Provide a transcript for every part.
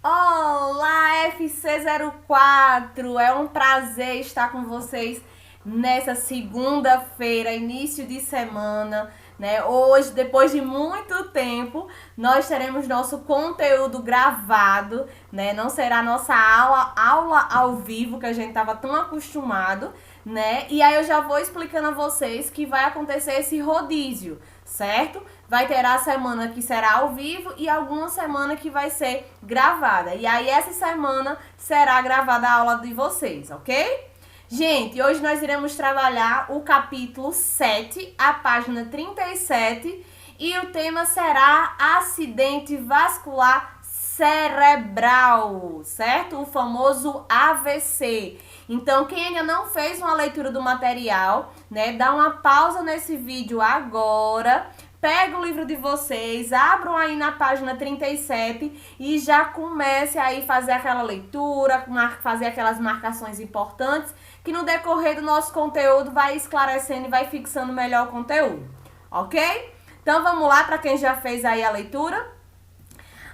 Olá, FC04! É um prazer estar com vocês nessa segunda-feira, início de semana, né? Hoje, depois de muito tempo, nós teremos nosso conteúdo gravado, né? Não será nossa aula ao vivo que a gente estava tão acostumado, né? E aí eu já vou explicando a vocês que vai acontecer esse rodízio, certo? Vai ter a semana que será ao vivo e alguma semana que vai ser gravada. E aí essa semana será gravada a aula de vocês, ok? Gente, hoje nós iremos trabalhar o capítulo 7, a página 37, e o tema será acidente vascular cerebral, certo? O famoso AVC. Então, quem ainda não fez uma leitura do material, né, dá uma pausa nesse vídeo agora. Pega o livro de vocês, abram aí na página 37 e já comece aí a fazer aquela leitura, fazer aquelas marcações importantes, que no decorrer do nosso conteúdo vai esclarecendo e vai fixando melhor o conteúdo, ok? Então vamos lá para quem já fez aí a leitura.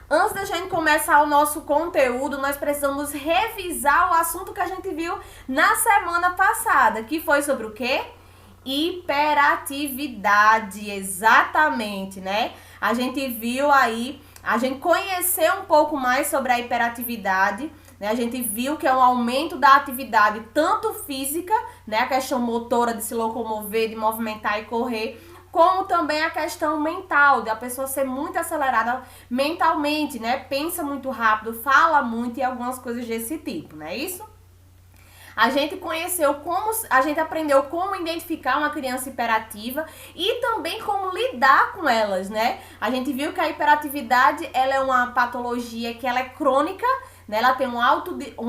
Antes da gente começar o nosso conteúdo, nós precisamos revisar o assunto que a gente viu na semana passada, que foi sobre o quê? Hiperatividade, exatamente, né? A gente viu aí, a gente conheceu um pouco mais sobre a hiperatividade, né? A gente viu que é um aumento da atividade tanto física, né? A questão motora de se locomover, de movimentar e correr, como também a questão mental, de a pessoa ser muito acelerada mentalmente, né? Pensa muito rápido, fala muito e algumas coisas desse tipo, não é isso? A gente aprendeu como identificar uma criança hiperativa e também como lidar com elas, né? A gente viu que a hiperatividade, ela é uma patologia que ela é crônica, né? Ela tem um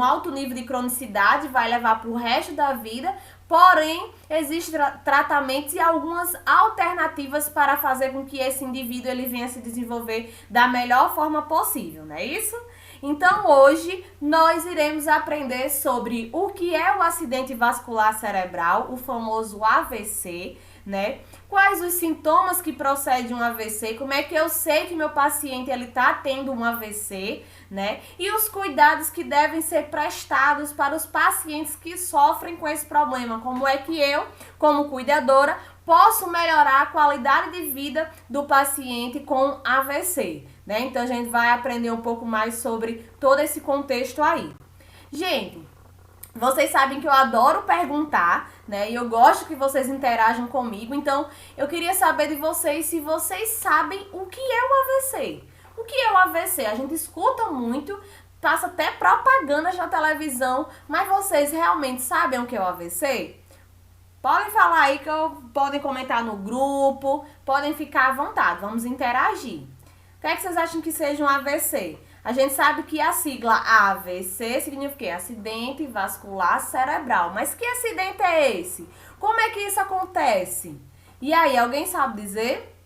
alto nível de cronicidade, vai levar para o resto da vida, porém, existem tratamentos e algumas alternativas para fazer com que esse indivíduo ele venha se desenvolver da melhor forma possível, não é isso? Então, hoje, nós iremos aprender sobre o que é o acidente vascular cerebral, o famoso AVC, né? Quais os sintomas que procedem um AVC, como é que eu sei que meu paciente está tendo um AVC, né? E os cuidados que devem ser prestados para os pacientes que sofrem com esse problema. Como é que eu, como cuidadora, posso melhorar a qualidade de vida do paciente com AVC, né? Então, a gente vai aprender um pouco mais sobre todo esse contexto aí. Gente, vocês sabem que eu adoro perguntar, né? E eu gosto que vocês interajam comigo. Então, eu queria saber de vocês se vocês sabem o que é o AVC. O que é o AVC? A gente escuta muito, passa até propagandas na televisão, mas vocês realmente sabem o que é o AVC? Podem falar aí, podem comentar no grupo, podem ficar à vontade, vamos interagir. O que é que vocês acham que seja um AVC? A gente sabe que a sigla AVC significa o quê? Acidente vascular cerebral. Mas que acidente é esse? Como é que isso acontece? E aí, alguém sabe dizer?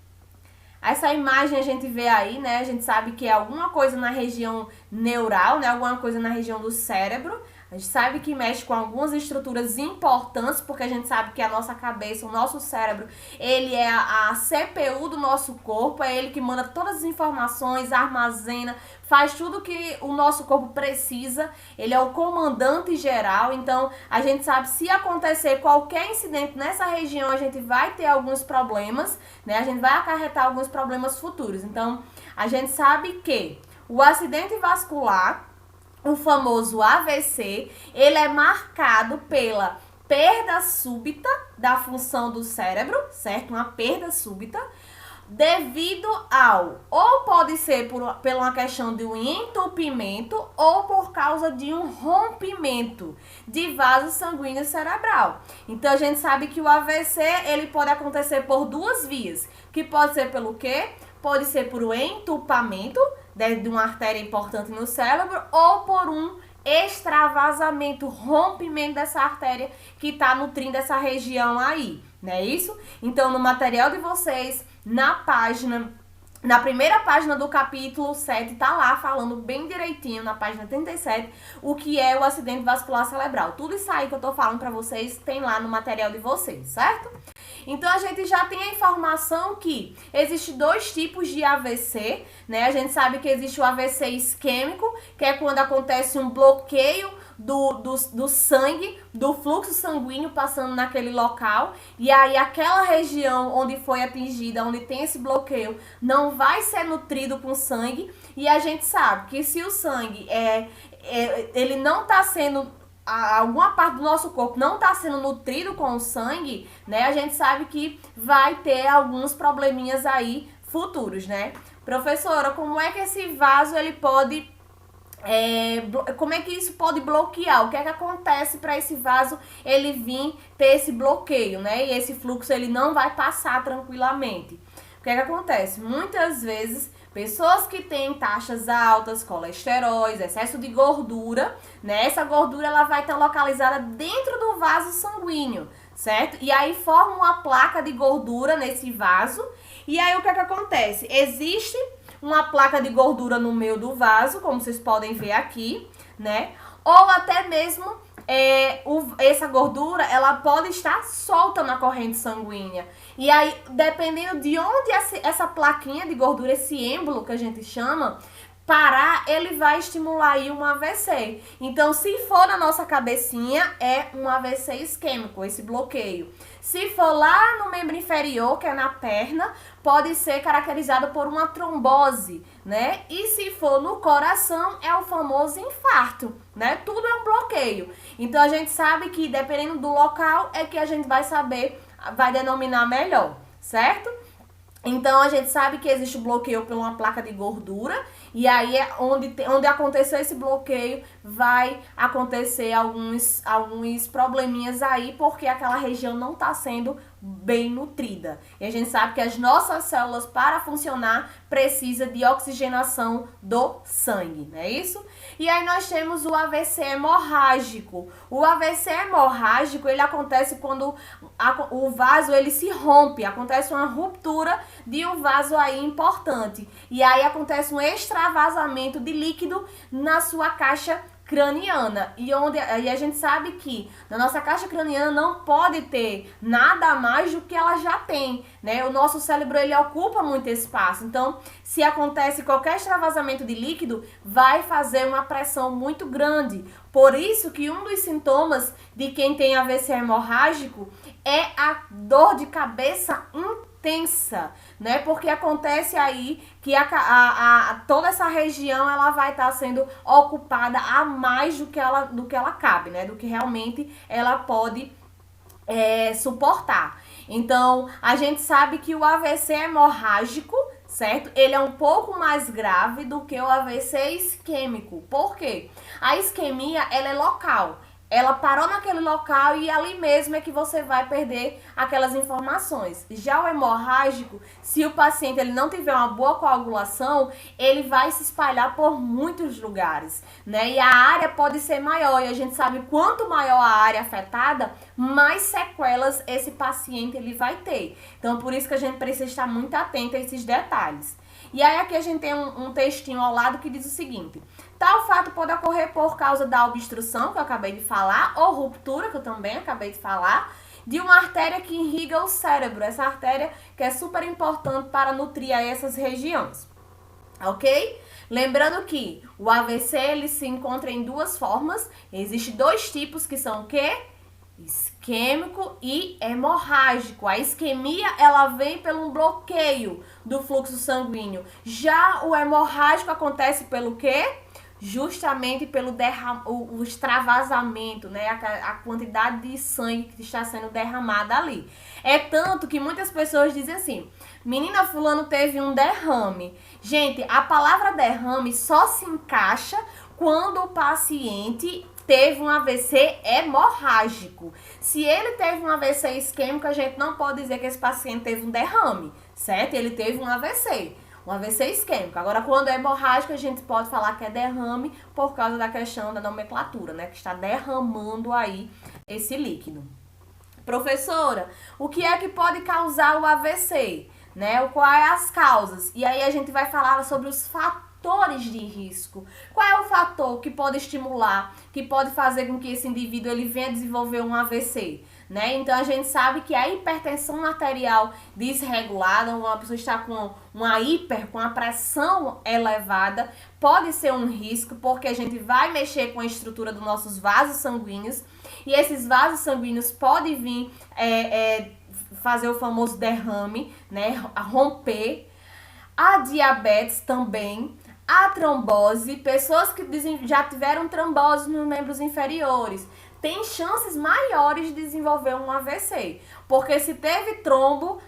Essa imagem a gente vê aí, né? A gente sabe que é alguma coisa na região neural, né? Alguma coisa na região do cérebro. A gente sabe que mexe com algumas estruturas importantes, porque a gente sabe que a nossa cabeça, o nosso cérebro, ele é a CPU do nosso corpo, é ele que manda todas as informações, armazena, faz tudo que o nosso corpo precisa, ele é o comandante geral. Então, a gente sabe se acontecer qualquer incidente nessa região, a gente vai ter alguns problemas, né? A gente vai acarretar alguns problemas futuros. Então, a gente sabe que o acidente vascular, o famoso AVC, ele é marcado pela perda súbita da função do cérebro, certo? Uma perda súbita, devido ou pode ser por uma questão de um entupimento ou por causa de um rompimento de vaso sanguíneo cerebral. Então, a gente sabe que o AVC, ele pode acontecer por duas vias, que pode ser pelo quê? Pode ser por um entupimento de uma artéria importante no cérebro ou por um extravasamento, rompimento dessa artéria que está nutrindo essa região aí, não é isso? Então, no material de vocês, na página Na primeira página do capítulo 7, tá lá falando bem direitinho, na página 37, o que é o acidente vascular cerebral. Tudo isso aí que eu tô falando pra vocês tem lá no material de vocês, certo? Então, a gente já tem a informação que existe 2 tipos de AVC, né? A gente sabe que existe o AVC isquêmico, que é quando acontece um bloqueio do sangue, do fluxo sanguíneo passando naquele local, e aí aquela região onde foi atingida, onde tem esse bloqueio, não vai ser nutrido com sangue, e a gente sabe que se o sangue ele não está sendo, alguma parte do nosso corpo não está sendo nutrido com o sangue, né, a gente sabe que vai ter alguns probleminhas aí futuros, né? Professora, como é que esse vaso ele pode como é que isso pode bloquear? O que é que acontece para esse vaso ele vir ter esse bloqueio, né? E esse fluxo ele não vai passar tranquilamente. O que é que acontece? Muitas vezes, pessoas que têm taxas altas, colesterol, excesso de gordura, né? Essa gordura ela vai estar localizada dentro do vaso sanguíneo, certo? E aí forma uma placa de gordura nesse vaso. E aí o que é que acontece? Existe uma placa de gordura no meio do vaso, como vocês podem ver aqui, né? Ou até mesmo essa gordura, ela pode estar solta na corrente sanguínea. E aí, dependendo de onde essa plaquinha de gordura, esse êmbolo que a gente chama, parar, ele vai estimular aí um AVC. Então, se for na nossa cabecinha, é um AVC isquêmico, esse bloqueio. Se for lá no membro inferior, que é na perna, pode ser caracterizado por uma trombose, né? E se for no coração, é o famoso infarto, né? Tudo é um bloqueio. Então, a gente sabe que, dependendo do local, é que a gente vai saber, vai denominar melhor, certo? Então, a gente sabe que existe o bloqueio por uma placa de gordura, e aí é onde aconteceu esse bloqueio, vai acontecer alguns probleminhas aí, porque aquela região não está sendo bem nutrida. E a gente sabe que as nossas células, para funcionar, precisa de oxigenação do sangue, não é isso? E aí nós temos o AVC hemorrágico. O AVC hemorrágico, ele acontece quando o vaso ele se rompe, acontece uma ruptura de um vaso aí importante. E aí acontece um extravasamento de líquido na sua caixa craniana, e a gente sabe que na nossa caixa craniana não pode ter nada mais do que ela já tem, né? O nosso cérebro ele ocupa muito espaço, então se acontece qualquer extravasamento de líquido, vai fazer uma pressão muito grande. Por isso que um dos sintomas de quem tem AVC hemorrágico é a dor de cabeça intensa, né? Porque acontece aí que toda essa região ela vai estar sendo ocupada a mais do que ela cabe, né? Do que realmente ela pode suportar. Então, a gente sabe que o AVC hemorrágico, certo? Ele é um pouco mais grave do que o AVC isquêmico. Por quê? A isquemia, ela é local. Ela parou naquele local e ali mesmo é que você vai perder aquelas informações. Já o hemorrágico, se o paciente ele não tiver uma boa coagulação, ele vai se espalhar por muitos lugares, né? E a área pode ser maior, e a gente sabe quanto maior a área afetada, mais sequelas esse paciente ele vai ter. Então, por isso que a gente precisa estar muito atento a esses detalhes. E aí aqui a gente tem um textinho ao lado que diz o seguinte: tal fato pode ocorrer por causa da obstrução, que eu acabei de falar, ou ruptura, que eu também acabei de falar, de uma artéria que irriga o cérebro. Essa artéria que é super importante para nutrir essas regiões, ok? Lembrando que o AVC ele se encontra em 2 formas. Existem 2 tipos que são o quê? Isquêmico e hemorrágico. A isquemia ela vem pelo bloqueio do fluxo sanguíneo. Já o hemorrágico acontece pelo quê? Justamente pelo o extravasamento, né? A quantidade de sangue que está sendo derramada ali. É tanto que muitas pessoas dizem assim: menina, fulano teve um derrame. Gente, a palavra derrame só se encaixa quando o paciente teve um AVC hemorrágico. Se ele teve um AVC isquêmico, a gente não pode dizer que esse paciente teve um derrame, certo? Ele teve um AVC isquêmico. Agora, quando é hemorrágico, a gente pode falar que é derrame por causa da questão da nomenclatura, né? Que está derramando aí esse líquido. Professora, o que é que pode causar o AVC? né? Quais as causas? E aí a gente vai falar sobre os fatores de risco. Qual é o fator que pode estimular, que pode fazer com que esse indivíduo ele venha desenvolver um AVC? Né? Então a gente sabe que a hipertensão arterial desregulada, uma pessoa está com com a pressão elevada, pode ser um risco, porque a gente vai mexer com a estrutura dos nossos vasos sanguíneos, e esses vasos sanguíneos podem vir fazer o famoso derrame, né? Romper. A diabetes também, a trombose, pessoas que já tiveram trombose nos membros inferiores, tem chances maiores de desenvolver um AVC, porque se teve trombo,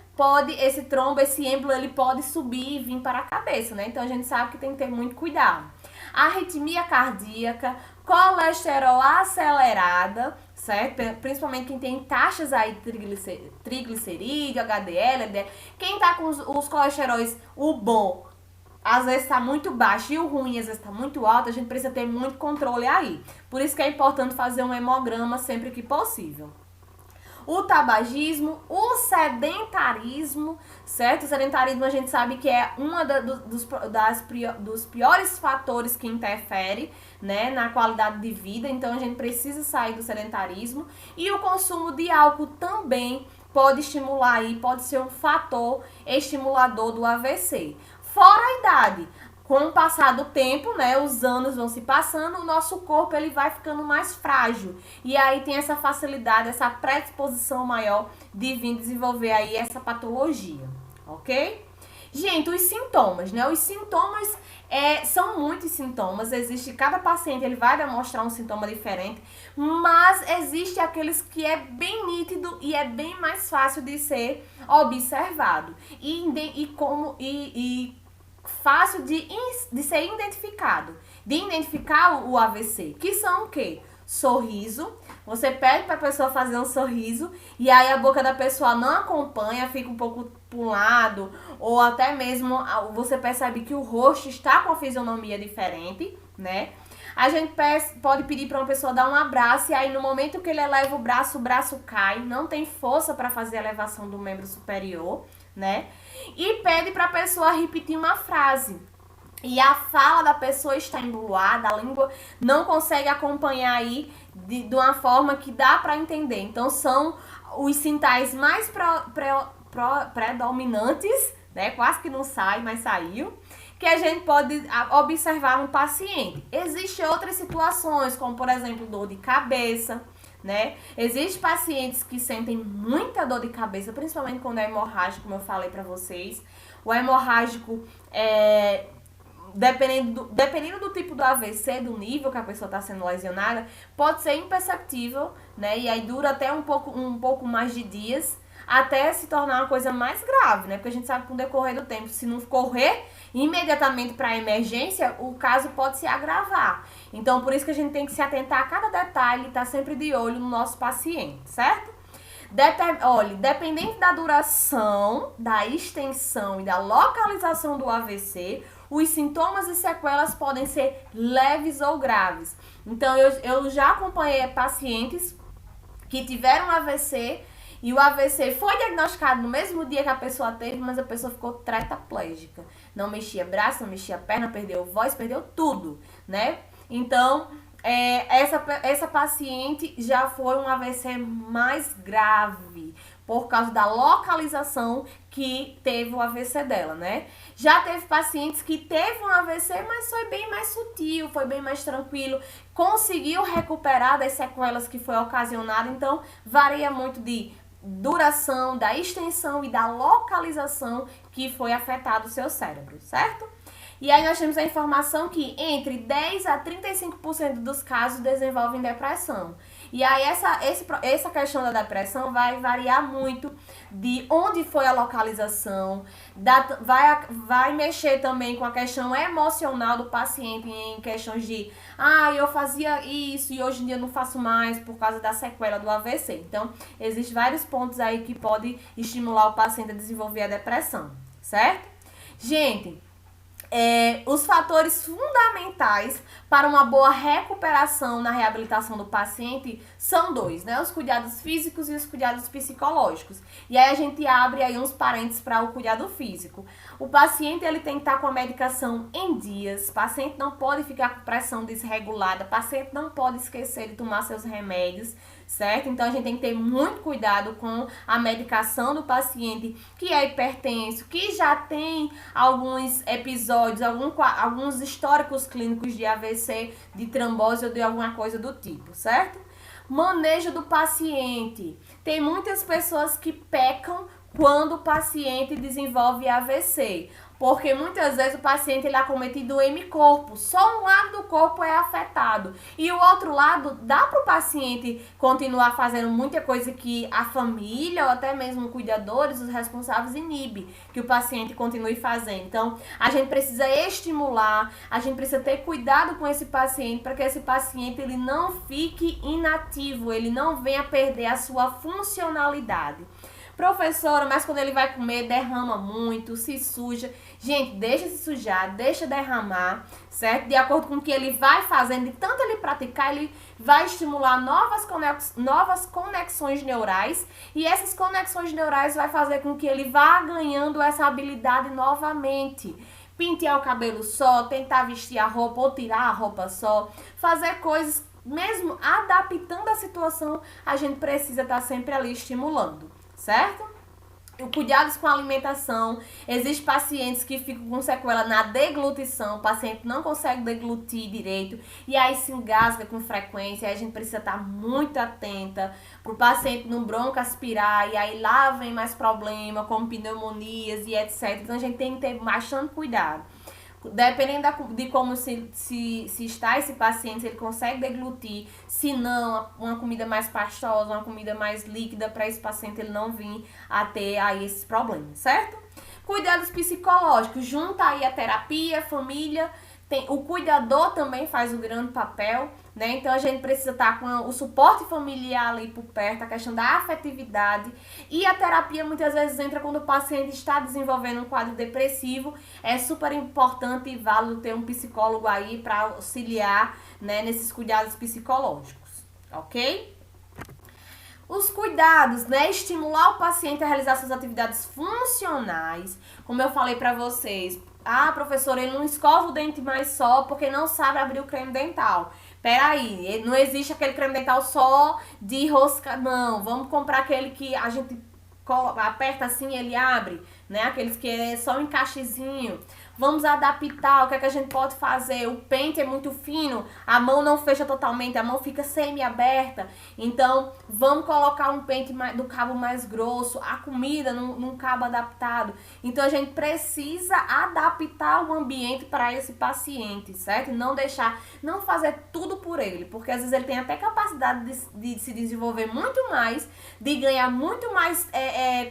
esse êmbolo, ele pode subir e vir para a cabeça, né? Então a gente sabe que tem que ter muito cuidado. Arritmia cardíaca, colesterol acelerada, certo? Principalmente quem tem taxas aí de triglicerídeo, HDL, LDL. Quem tá com os colesteróis, o bom, às vezes está muito baixo e o ruim às vezes está muito alto, a gente precisa ter muito controle aí. Por isso que é importante fazer um hemograma sempre que possível. O tabagismo, o sedentarismo, certo? O sedentarismo a gente sabe que é uma dos piores fatores que interfere, né, na qualidade de vida, então a gente precisa sair do sedentarismo. E o consumo de álcool também pode estimular aí, pode ser um fator estimulador do AVC. Fora a idade. Com o passar do tempo, né, os anos vão se passando, o nosso corpo ele vai ficando mais frágil. E aí tem essa facilidade, essa predisposição maior de vir desenvolver aí essa patologia, ok? Gente, os sintomas, né? Os sintomas são muitos sintomas. Existe, cada paciente ele vai demonstrar um sintoma diferente, mas existe aqueles que é bem nítido e é bem mais fácil de ser observado. Fácil de ser identificado. De identificar o AVC, que são o quê? Sorriso. Você pede para a pessoa fazer um sorriso e aí a boca da pessoa não acompanha, fica um pouco para um lado, ou até mesmo você percebe que o rosto está com a fisionomia diferente, né? A gente pode pedir para uma pessoa dar um abraço e aí no momento que ele eleva o braço cai, não tem força para fazer a elevação do membro superior, né? E pede para a pessoa repetir uma frase. E a fala da pessoa está embolada, a língua não consegue acompanhar aí de uma forma que dá para entender. Então são os sinais mais predominantes, né? Quase que não sai, mas saiu, que a gente pode observar no paciente. Existem outras situações, como por exemplo dor de cabeça, né? Existem pacientes que sentem muita dor de cabeça, principalmente quando é hemorrágico, como eu falei para vocês. O hemorrágico, dependendo do tipo do AVC, do nível que a pessoa está sendo lesionada, pode ser imperceptível, né? E aí dura até um pouco mais de dias, até se tornar uma coisa mais grave, né? Porque a gente sabe que com o decorrer do tempo, se não correr imediatamente para a emergência, o caso pode se agravar. Então, por isso que a gente tem que se atentar a cada detalhe e estar sempre de olho no nosso paciente, certo? Olha, dependendo da duração, da extensão e da localização do AVC, os sintomas e sequelas podem ser leves ou graves. Então, eu já acompanhei pacientes que tiveram AVC e o AVC foi diagnosticado no mesmo dia que a pessoa teve, mas a pessoa ficou tetraplégica. Não mexia braço, não mexia perna, perdeu voz, perdeu tudo, né? Então, essa paciente já foi um AVC mais grave, por causa da localização que teve o AVC dela, né? Já teve pacientes que teve um AVC, mas foi bem mais sutil, foi bem mais tranquilo, conseguiu recuperar das sequelas que foi ocasionada, então varia muito de duração, da extensão e da localização que foi afetado o seu cérebro, certo? E aí nós temos a informação que entre 10 a 35% dos casos desenvolvem depressão. E aí essa questão da depressão vai variar muito de onde foi a localização, vai mexer também com a questão emocional do paciente em questões de eu fazia isso e hoje em dia não faço mais por causa da sequela do AVC. Então, existem vários pontos aí que podem estimular o paciente a desenvolver a depressão, certo? Gente, os fatores fundamentais para uma boa recuperação na reabilitação do paciente são dois, né? Os cuidados físicos e os cuidados psicológicos. E aí a gente abre aí uns parênteses para o cuidado físico. O paciente ele tem que estar com a medicação em dias, o paciente não pode ficar com pressão desregulada, o paciente não pode esquecer de tomar seus remédios, certo? Então a gente tem que ter muito cuidado com a medicação do paciente que é hipertenso, que já tem alguns episódios, alguns históricos clínicos de AVC, de trombose ou de alguma coisa do tipo, certo? Manejo do paciente. Tem muitas pessoas que pecam quando o paciente desenvolve AVC. Porque muitas vezes o paciente ele é acometido do hemicorpo, só um lado do corpo é afetado. E o outro lado, dá para o paciente continuar fazendo muita coisa que a família ou até mesmo cuidadores, os responsáveis, inibe que o paciente continue fazendo. Então, a gente precisa estimular, a gente precisa ter cuidado com esse paciente para que esse paciente ele não fique inativo, ele não venha perder a sua funcionalidade. Professora, mas quando ele vai comer, derrama muito, se suja. Gente, deixa se sujar, deixa derramar, certo? De acordo com o que ele vai fazendo, de tanto ele praticar, ele vai estimular novas conexões neurais. E essas conexões neurais vai fazer com que ele vá ganhando essa habilidade novamente. Pentear o cabelo só, tentar vestir a roupa ou tirar a roupa só, fazer coisas, mesmo adaptando a situação, a gente precisa estar sempre ali estimulando. Certo? O cuidados com a alimentação. Existem pacientes que ficam com sequela na deglutição, o paciente não consegue deglutir direito e aí se engasga com frequência. Aí a gente precisa estar muito atenta para o paciente não broncoaspirar e aí lá vem mais problema, como pneumonias e etc. Então a gente tem que ter bastante cuidado. Dependendo de como se está esse paciente, se ele consegue deglutir, se não, uma comida mais pastosa, uma comida mais líquida, para esse paciente ele não vir a ter aí esses problemas, certo? Cuidados psicológicos, junta aí a terapia, família, o cuidador também faz um grande papel, né? Então a gente precisa estar com o suporte familiar ali por perto, a questão da afetividade. E a terapia muitas vezes entra quando o paciente está desenvolvendo um quadro depressivo. É super importante e válido ter um psicólogo aí para auxiliar, né, nesses cuidados psicológicos, ok? Os cuidados, né? Estimular o paciente a realizar suas atividades funcionais. Como eu falei para vocês, professora, ele não escova o dente mais só porque não sabe abrir o creme dental. Peraí, não existe aquele creme dental só de rosca, não. Vamos comprar aquele que a gente aperta assim e ele abre, né? Aqueles que é só um encaixezinho. Vamos adaptar, o que é que a gente pode fazer? O pente é muito fino, a mão não fecha totalmente, a mão fica semi-aberta. Então, vamos colocar um pente do cabo mais grosso, a comida num cabo adaptado. Então, a gente precisa adaptar o ambiente para esse paciente, certo? Não fazer tudo por ele, porque às vezes ele tem até capacidade de se desenvolver muito mais, de ganhar muito mais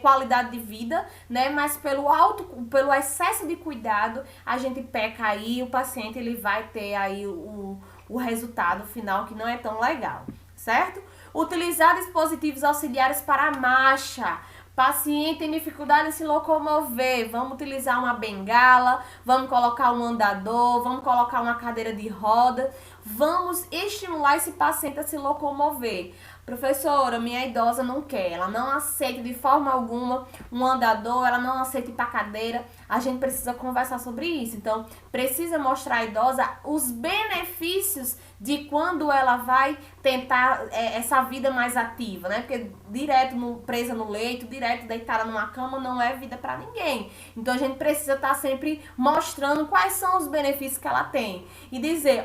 qualidade de vida, né? Mas pelo excesso de cuidado, a gente peca aí, o paciente ele vai ter aí o resultado final que não é tão legal, certo? Utilizar dispositivos auxiliares para a marcha. Paciente tem dificuldade de se locomover, vamos utilizar uma bengala, vamos colocar um andador, vamos colocar uma cadeira de roda, vamos estimular esse paciente a se locomover. Professora, minha idosa não quer, ela não aceita de forma alguma um andador, ela não aceita ir para cadeira. A gente precisa conversar sobre isso. Então, precisa mostrar à idosa os benefícios de quando ela vai tentar essa vida mais ativa, né? Porque direto presa no leito, direto deitada numa cama não é vida para ninguém. Então, a gente precisa estar sempre mostrando quais são os benefícios que ela tem. E dizer,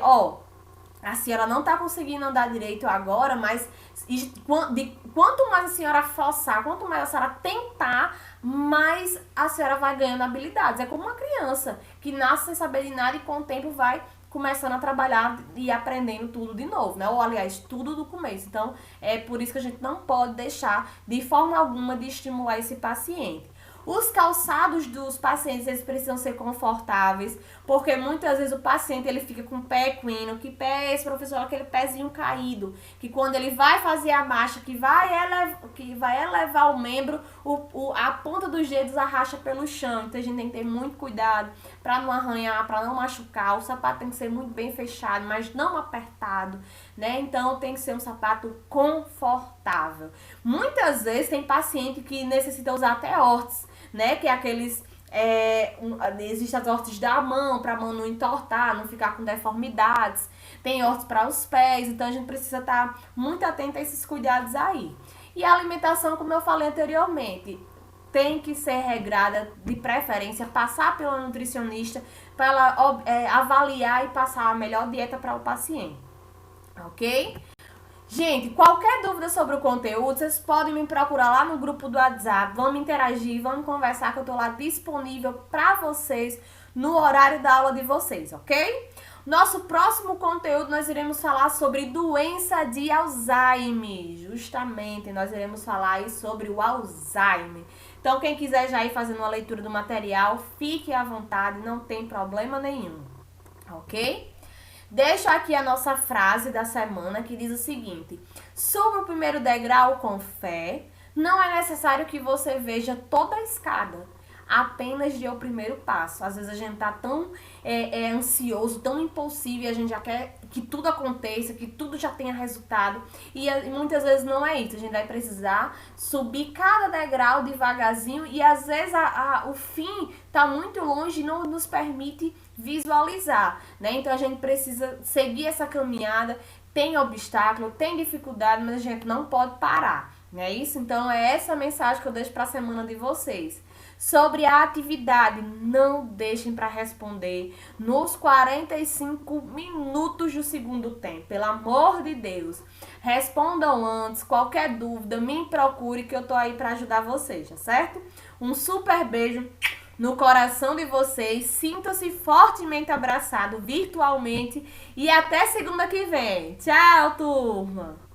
a senhora não está conseguindo andar direito agora, mas quanto mais a senhora forçar, quanto mais a senhora tentar, mais a senhora vai ganhando habilidades. É como uma criança que nasce sem saber de nada e com o tempo vai começando a trabalhar e aprendendo tudo de novo, né? Ou, aliás, tudo do começo. Então, é por isso que a gente não pode deixar de forma alguma de estimular esse paciente. Os calçados dos pacientes, eles precisam ser confortáveis, porque muitas vezes o paciente ele fica com o pé equino. Que pé é esse, professor? Aquele pezinho caído, que quando ele vai fazer a marcha, que vai elevar o membro, a ponta dos dedos arracha pelo chão. Então a gente tem que ter muito cuidado para não arranhar, para não machucar. O sapato tem que ser muito bem fechado, mas não apertado, né? Então tem que ser um sapato confortável. Muitas vezes tem paciente que necessita usar até órtex, né? Que é aqueles... existem as órtex da mão, para a mão não entortar, não ficar com deformidades. Tem órtex para os pés, então a gente precisa estar muito atento a esses cuidados aí. E a alimentação, como eu falei anteriormente, tem que ser regrada, de preferência, passar pela nutricionista para ela avaliar e passar a melhor dieta para o paciente, ok? Gente, qualquer dúvida sobre o conteúdo, vocês podem me procurar lá no grupo do WhatsApp, vamos interagir, vamos conversar, que eu tô lá disponível para vocês no horário da aula de vocês, ok? Nosso próximo conteúdo nós iremos falar sobre doença de Alzheimer. Justamente, nós iremos falar aí sobre o Alzheimer. Então, quem quiser já ir fazendo uma leitura do material, fique à vontade, não tem problema nenhum, ok? Deixo aqui a nossa frase da semana que diz o seguinte: suba o primeiro degrau com fé, não é necessário que você veja toda a escada, apenas dê o primeiro passo. Às vezes a gente tá tão ansioso, tão impulsivo, e a gente já quer que tudo aconteça, que tudo já tenha resultado, e muitas vezes não é isso. A gente vai precisar subir cada degrau devagarzinho, e às vezes o fim tá muito longe e não nos permite visualizar, né? Então a gente precisa seguir essa caminhada, tem obstáculo, tem dificuldade, mas a gente não pode parar, não é isso? Então é essa mensagem que eu deixo para a semana de vocês. Sobre a atividade, não deixem para responder nos 45 minutos do segundo tempo, pelo amor de Deus. Respondam antes, qualquer dúvida, me procure que eu tô aí para ajudar vocês, tá certo? Um super beijo no coração de vocês, sintam-se fortemente abraçados virtualmente e até segunda que vem. Tchau, turma!